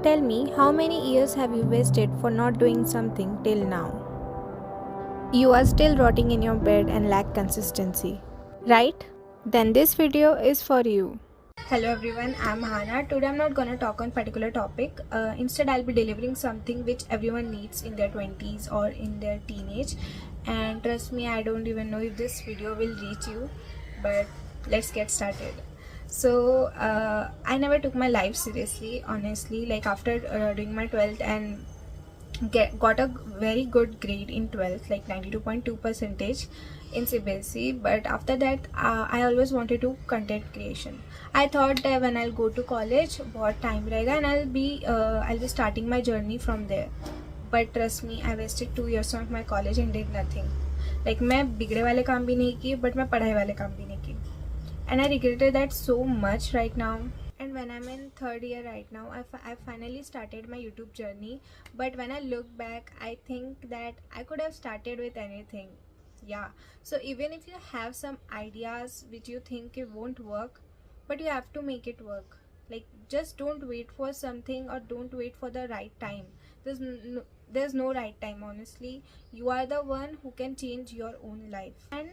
Tell me, how many years have you wasted for not doing something till now? You are still rotting in your bed and lack consistency, right? Then this video is for you. Hello everyone, I'm Hana. Today I'm not gonna talk on particular topic. Instead, I'll be delivering something which everyone needs in their 20s or in their teenage. And trust me, I don't even know if this video will reach you, but let's get started. So I never took my life seriously, honestly. Like after doing my 12th and got a very good grade in 12th, like 92.2 percentage in CBSE. But after that I always wanted to content creation. I thought that when I'll go to college बहुत time रहेगा and I'll be starting my journey from there. But trust me, I wasted 2 years of my college and did nothing. Like मैं बिगड़े वाले काम भी नहीं किए, but मैं पढ़ाई वाले काम भी नहीं किए, and I regretted that so much right now. And when I'm in third year right now, I finally started my YouTube journey. But when I look back, I think that I could have started with anything. Yeah. So even if you have some ideas which you think it won't work, but you have to make it work. Like just don't wait for something or don't wait for the right time. There's no right time, honestly. You are the one who can change your own life. And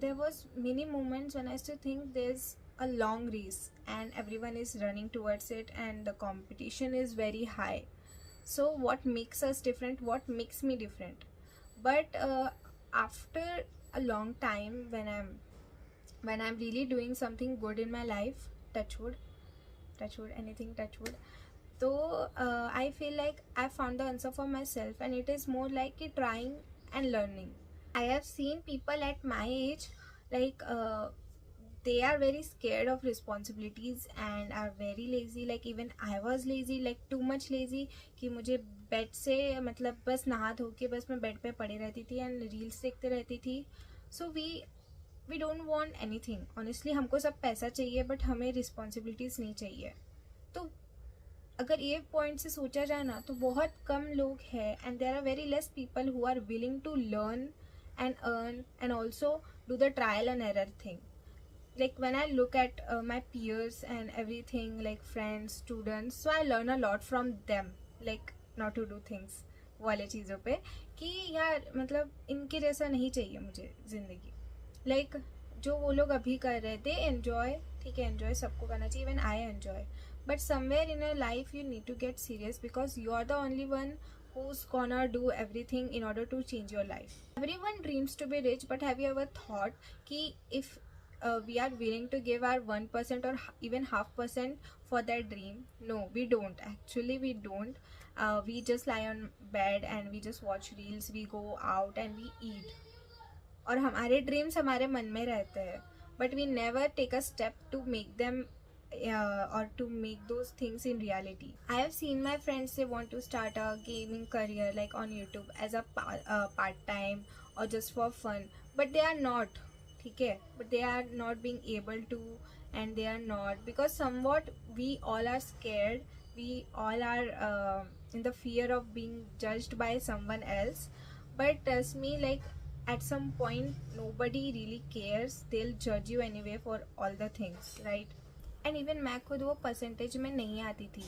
there was many moments when I used to think there's a long race and everyone is running towards it and the competition is very high. So what makes us different, what makes me different? But after a long time, when I'm really doing something good in my life, touch wood, anything touch wood. So I feel like I found the answer for myself, and it is more like a trying and learning. I have seen people at my age, like they are very scared of responsibilities and are very lazy. Like even I was lazy, like too much lazy, कि मुझे bed से मतलब बस नहा धो के बस मैं बेड पे पड़ी रहती थी एंड रील्स देखते रहती थी. So we don't want anything, honestly. हमको सब पैसा चाहिए बट हमें रिस्पॉन्सिबिलिटीज़ नहीं चाहिए. तो अगर ये पॉइंट से सोचा जाए ना, तो बहुत कम लोग हैं and there are very less people who are willing to learn and earn and also do the trial and error thing. Like when I look at my peers and everything, like friends, students, so I learn a lot from them, like not to do things वो वाले चीज़ों पे, कि यार मतलब इनके जैसा नहीं चाहिए मुझे ज़िंदगी. लाइक जो वो लोग अभी कर रहे थे, एन्जॉय, ठीक है, एन्जॉय सबको करना चाहिए, even I enjoy. But somewhere in your life you need to get serious because you are the only one who's gonna do everything in order to change your life. Everyone dreams to be rich, but have you ever thought ki if we are willing to give our 1% or even half percent for that dream? No, we don't. Actually, we don't. We just lie on bed and we just watch reels, we go out and we eat. और हमारे dreams हमारे मन में रहते हैं, but we never take a step to make them or to make those things in reality. I have seen my friends, they want to start a gaming career like on YouTube as a part time or just for fun, but they are not, ठीक है, but they are not being able to, and they are not because somewhat we all are scared, we all are in the fear of being judged by someone else. But trust me, like at some point nobody really cares, they'll judge you anyway for all the things, right? And even मैं खुद वो percentage में नहीं आती थी,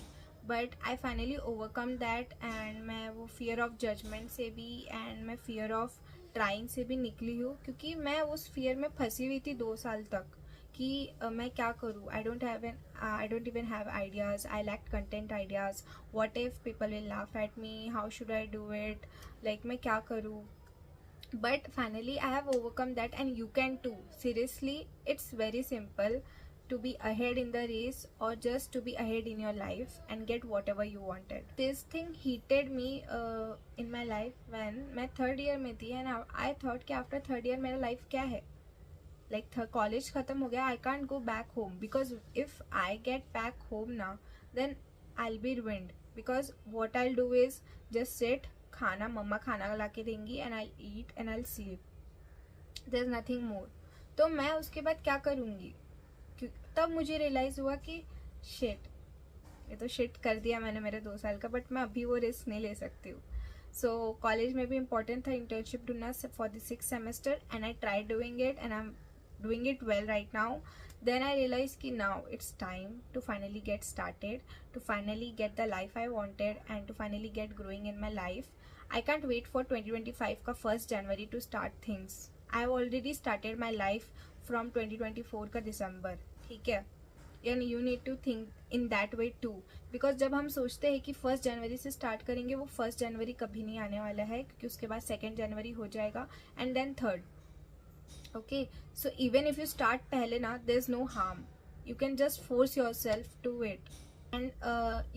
but I finally overcome that and मैं वो fear of judgement से भी एंड मैं फियर ऑफ ट्राइंग से भी निकली हूँ, क्योंकि मैं उस फियर में फंसी हुई थी 2 साल तक कि मैं क्या करूँ. I don't even have ideas, I lack content ideas. What if people will laugh at me, how should I do it, like मैं क्या करूँ. But finally I have overcome that, and you can too. Seriously, it's very simple to be ahead in the race or just to be ahead in your life and get whatever you wanted. This thing heated me in my life when मैं third year में थी, and I thought कि after third year मेरा life क्या है. Like college खत्म हो गया, I can't go back home because if I get back home now, then I'll be ruined. Because what I'll do is just sit, खाना, मम्मा खाना ला के देंगी and I'll eat and I'll sleep. There's nothing more. तो मैं उसके बाद क्या करूँगी? तब मुझे रियलाइज़ हुआ कि शिट, ये तो शिट कर दिया मैंने मेरे 2 साल का, बट मैं अभी वो रिस्क नहीं ले सकती हूँ. सो कॉलेज में भी इम्पोर्टेंट था इंटर्नशिप ढूंढना for the 6th semester, and I try doing it and I am doing it well right now, then I realized ki now it's time to finally get started, to finally get the life I wanted, and to finally get growing in my life. I can't wait for 2025 का 1st January to start things. I have already started my life from 2024 का December. ठीक है, and you need to think in that way too, because जब हम सोचते हैं कि 1st जनवरी से स्टार्ट करेंगे, वो 1st जनवरी कभी नहीं आने वाला है, क्योंकि उसके बाद 2nd जनवरी हो जाएगा and then 3rd. Okay, so even if you start पहले ना, there is no harm, you can just force yourself to it. And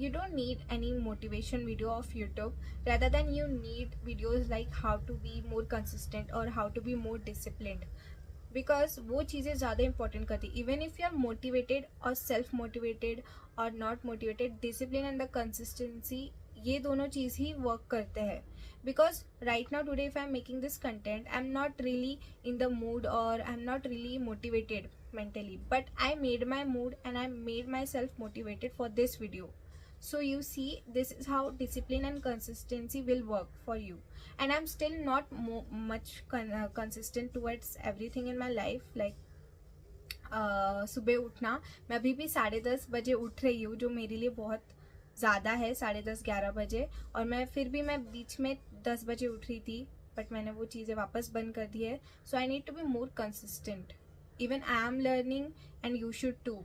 you don't need any motivation video of YouTube, rather than you need videos like how to be more consistent or how to be more disciplined, because वो चीज़ें ज़्यादा important करती. Even if you are motivated और self motivated और not motivated, discipline and the consistency, ये दोनों चीज़ ही वर्क करते हैं. Because right now today if I am making this content, I am not really in the mood और I am not really motivated mentally, but I made my mood and I made myself motivated for this video. So you see, this is how discipline and consistency will work for you. And I'm still not much consistent towards everything in my life, like सुबह उठना. मैं अभी भी 10:30 बजे उठ रही हूँ, जो मेरे लिए बहुत ज़्यादा है, 10:30-11 बजे. और मैं फिर भी मैं बीच में 10 बजे उठ रही थी, बट मैंने वो चीज़ें वापस बंद कर दी है. So I need to be more consistent. Even I am learning and you should too.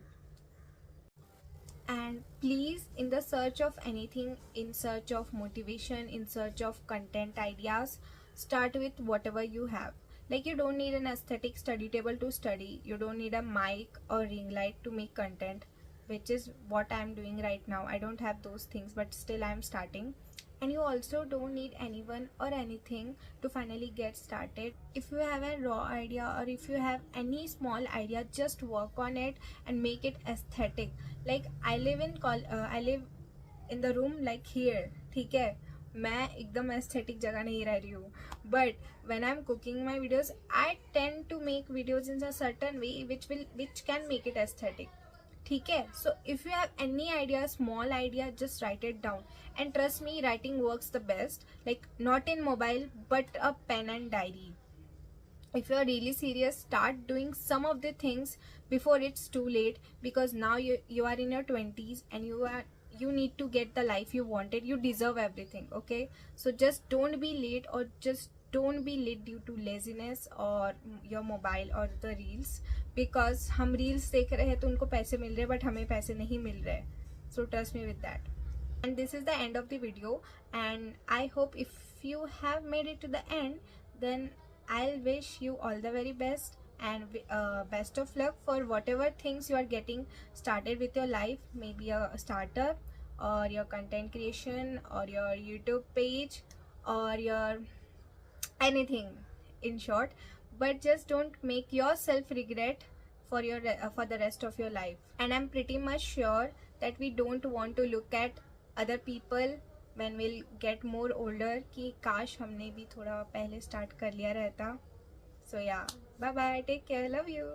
And please, in the search of anything, in search of motivation, in search of content ideas, start with whatever you have. Like, you don't need an aesthetic study table to study. You don't need a mic or ring light to make content, which is what I am doing right now. I don't have those things, but still I am starting. And you also don't need anyone or anything to finally get started. If you have a raw idea or if you have any small idea, just work on it and make it aesthetic. Like, I live in the room like here, ठीक है, मैं एकदम aesthetic जगह नहीं रह रही हूँ. But when I'm cooking my videos, I tend to make videos in a certain way which can make it aesthetic. ठीक है. So if you have any idea, small idea, just write it down. And trust me, writing works the best. Like, not in mobile but a pen and diary. If you are really serious, start doing some of the things before it's too late, because now you are in your 20s and you need to get the life you wanted. You deserve everything. Okay, so just don't be late, or just don't be late due to laziness or your mobile or the reels, because हम reels देख रहे हैं तो उनको पैसे मिल रहे हैं, but हमें पैसे नहीं मिल रहे. So trust me with that. And this is the end of the video, and I hope if you have made it to the end, then I'll wish you all the very best, and best of luck for whatever things you are getting started with your life. Maybe a startup or your content creation or your YouTube page or your anything, in short. But just don't make yourself regret for the rest of your life. And I'm pretty much sure that we don't want to look at other people when we'll get more older कि काश हमने भी थोड़ा पहले start कर लिया रहता. So yeah, bye bye, take care, love you.